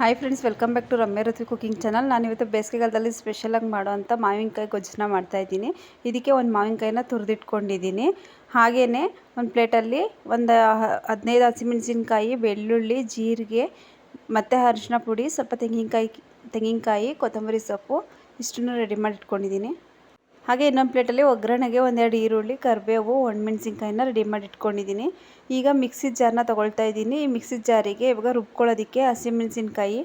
Hi friends, welcome back to Ramya Ruthvi cooking channel. ನಾನಿವತ್ತು ಬೇಸಿಗೆಗಾಲದಲ್ಲಿ ಸ್ಪೆಷಲಾಗಿ ಮಾಡೋವಂಥ ಮಾವಿನಕಾಯಿ ಗೊಜ್ಜನ್ನ ಮಾಡ್ತಾಯಿದ್ದೀನಿ. ಇದಕ್ಕೆ ಒಂದು ಮಾವಿನಕಾಯಿನ ತುರಿದಿಟ್ಕೊಂಡಿದ್ದೀನಿ. ಹಾಗೆಯೇ ಒಂದು ಪ್ಲೇಟಲ್ಲಿ ಒಂದು 15 ಹಸಿಮೆಣಸಿನ್ಕಾಯಿ, ಬೆಳ್ಳುಳ್ಳಿ, ಜೀರಿಗೆ ಮತ್ತು ಅರಿಶಿನ ಪುಡಿ, ಸ್ವಲ್ಪ ತೆಂಗಿನಕಾಯಿ, ಕೊತ್ತಂಬರಿ ಸೊಪ್ಪು ಇಷ್ಟನ್ನು ರೆಡಿ ಮಾಡಿ ಇಟ್ಕೊಂಡಿದ್ದೀನಿ. ಹಾಗೆ ಇನ್ನೊಂದು ಪ್ಲೇಟಲ್ಲಿ ಒಗ್ಗರಣೆಗೆ ಒಂದೆರಡು ಈರುಳ್ಳಿ, ಕರಿಬೇವು, ಒಣಮೆಣಸಿನ್ಕಾಯಿನ ರೆಡಿ ಮಾಡಿ ಇಟ್ಕೊಂಡಿದ್ದೀನಿ. ಈಗ ಮಿಕ್ಸಿ ಜಾರ್ನ ತೊಗೊಳ್ತಾ ಇದ್ದೀನಿ. ಈ ಮಿಕ್ಸಿ ಜಾರಿಗೆ ಇವಾಗ ರುಬ್ಕೊಳ್ಳೋದಕ್ಕೆ ಹಸಿಮೆಣಸಿನ್ಕಾಯಿ,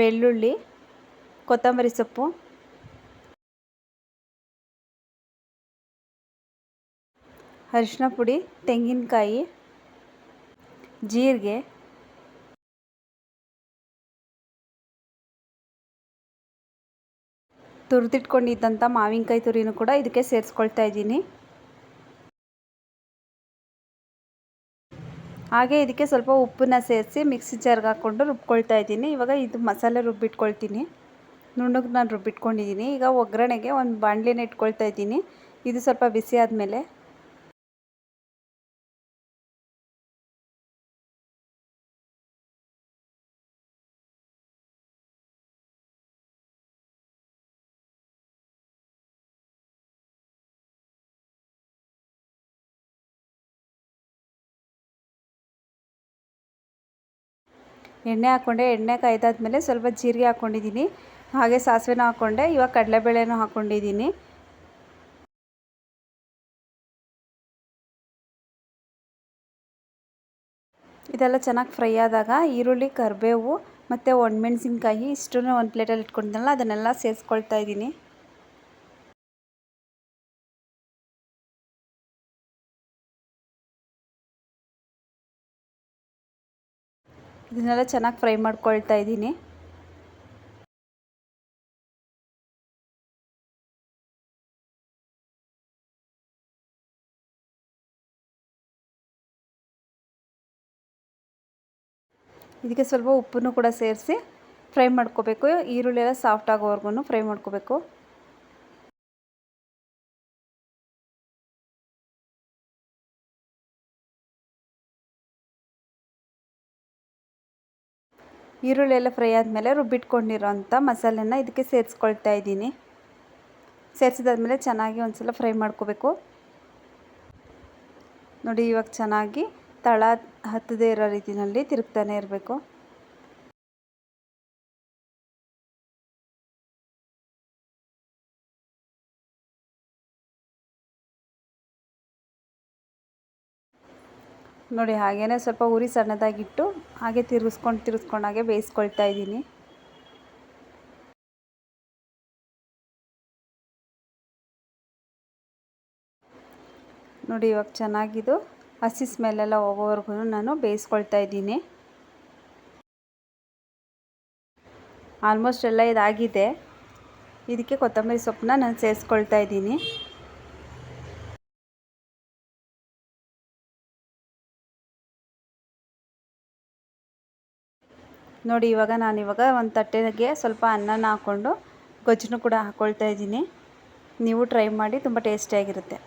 ಬೆಳ್ಳುಳ್ಳಿ, ಕೊತ್ತಂಬರಿ ಸೊಪ್ಪು, ಅರಿಶಿನ ಪುಡಿ, ತೆಂಗಿನಕಾಯಿ, ಜೀರಿಗೆ, ತುರಿದಿಟ್ಕೊಂಡಿದ್ದಂಥ ಮಾವಿನಕಾಯಿ ತುರಿನೂ ಕೂಡ ಇದಕ್ಕೆ ಸೇರಿಸ್ಕೊಳ್ತಾ ಇದ್ದೀನಿ. ಹಾಗೆ ಇದಕ್ಕೆ ಸ್ವಲ್ಪ ಉಪ್ಪನ್ನ ಸೇರಿಸಿ ಮಿಕ್ಸಿ ಜಾರ್ಗೆ ಹಾಕ್ಕೊಂಡು ರುಬ್ಕೊಳ್ತಾ ಇದ್ದೀನಿ. ಇವಾಗ ಇದು ಮಸಾಲೆ ರುಬ್ಬಿಟ್ಕೊಳ್ತೀನಿ. ನುಣ್ಣಗೆ ನಾನು ರುಬ್ಬಿಟ್ಕೊಂಡಿದ್ದೀನಿ. ಈಗ ಒಗ್ಗರಣೆಗೆ ಒಂದು ಬಾಣಲೆನ ಇಟ್ಕೊಳ್ತಾ ಇದ್ದೀನಿ. ಇದು ಸ್ವಲ್ಪ ಬಿಸಿ ಆದಮೇಲೆ ಎಣ್ಣೆ ಹಾಕ್ಕೊಂಡೆ. ಎಣ್ಣೆ ಕಾಯ್ದಾದ್ಮೇಲೆ ಸ್ವಲ್ಪ ಜೀರಿಗೆ ಹಾಕ್ಕೊಂಡಿದ್ದೀನಿ. ಹಾಗೆ ಸಾಸಿವೆನೂ ಹಾಕ್ಕೊಂಡೆ. ಇವಾಗ ಕಡಲೆಬೇಳೆನೂ ಹಾಕ್ಕೊಂಡಿದ್ದೀನಿ. ಇದೆಲ್ಲ ಚೆನ್ನಾಗಿ ಫ್ರೈ ಆದಾಗ ಈರುಳ್ಳಿ, ಕರಿಬೇವು ಮತ್ತು ಒಣಮೆಣಸಿನ್ಕಾಯಿ ಇಷ್ಟನ್ನು ಒಂದು ಪ್ಲೇಟಲ್ಲಿ ಇಟ್ಕೊಂಡಿದ್ದೆನಲ್ಲ ಅದನ್ನೆಲ್ಲ ಸೇರಿಸ್ಕೊಳ್ತಾ ಇದ್ದೀನಿ. ಇದನ್ನೆಲ್ಲ ಚೆನ್ನಾಗಿ ಫ್ರೈ ಮಾಡ್ಕೊಳ್ತಾ ಇದ್ದೀನಿ. ಇದಕ್ಕೆ ಸ್ವಲ್ಪ ಉಪ್ಪನ್ನು ಕೂಡ ಸೇರಿಸಿ ಫ್ರೈ ಮಾಡ್ಕೋಬೇಕು. ಈರುಳ್ಳಿ ಎಲ್ಲ ಸಾಫ್ಟ್ ಆಗೋವರೆಗೂ ಫ್ರೈ ಮಾಡ್ಕೋಬೇಕು. ಈರುಳ್ಳಿ ಎಲ್ಲ ಫ್ರೈ ಆದಮೇಲೆ ರುಬ್ಬಿಟ್ಕೊಂಡಿರೋಂಥ ಮಸಾಲೆನ ಇದಕ್ಕೆ ಸೇರಿಸ್ಕೊಳ್ತಾ ಇದ್ದೀನಿ. ಸೇರಿಸಿದಾದ್ಮೇಲೆ ಚೆನ್ನಾಗಿ ಒಂದು ಸಲ ಫ್ರೈ ಮಾಡ್ಕೋಬೇಕು. ನೋಡಿ, ಇವಾಗ ಚೆನ್ನಾಗಿ ತಳ ಹತ್ತದೇ ಇರೋ ರೀತಿಯಲ್ಲಿ ತಿರುಗ್ತಾನೆ ಇರಬೇಕು. ನೋಡಿ, ಹಾಗೇ ಸ್ವಲ್ಪ ಉರಿ ಸಣ್ಣದಾಗಿಟ್ಟು ಹಾಗೆ ತಿರ್ಗಿಸ್ಕೊಂಡು ಹಾಗೆ ಬೇಯಿಸ್ಕೊಳ್ತಾ ಇದ್ದೀನಿ. ನೋಡಿ, ಇವಾಗ ಚೆನ್ನಾಗಿದು ಹಸಿ ಸ್ಮೆಲ್ಲೆಲ್ಲ ಹೋಗೋವರೆಗೂ ನಾನು ಬೇಯಿಸ್ಕೊಳ್ತಾ ಇದ್ದೀನಿ. ಆಲ್ಮೋಸ್ಟ್ ಎಲ್ಲ ಇದಾಗಿದೆ. ಇದಕ್ಕೆ ಕೊತ್ತಂಬರಿ ಸೊಪ್ಪನ್ನ ನಾನು ಸೇರಿಸ್ಕೊಳ್ತಾ ಇದ್ದೀನಿ. ನೋಡಿ, ನಾನಿವಾಗ ಒಂದು ತಟ್ಟೆಗೆ ಸ್ವಲ್ಪ ಅನ್ನನ ಹಾಕ್ಕೊಂಡು ಗೊಜ್ಜನ್ನು ಕೂಡ ಹಾಕ್ಕೊಳ್ತಾ ಇದ್ದೀನಿ. ನೀವು ಟ್ರೈ ಮಾಡಿ, ತುಂಬ ಟೇಸ್ಟಿಯಾಗಿರುತ್ತೆ.